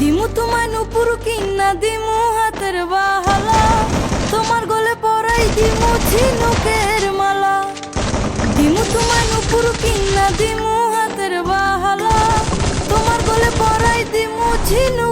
দিমু তোমায় নুপুর কিন্না দিমু হাতের বাহালা, তোমার গলে পরাই দিমু ঝিনুকের মালা। দিমু তোমায় নুপুর কিন্না দিমু হাতের বাহালা, তোমার গলে পরাই দিমু ঝিনুক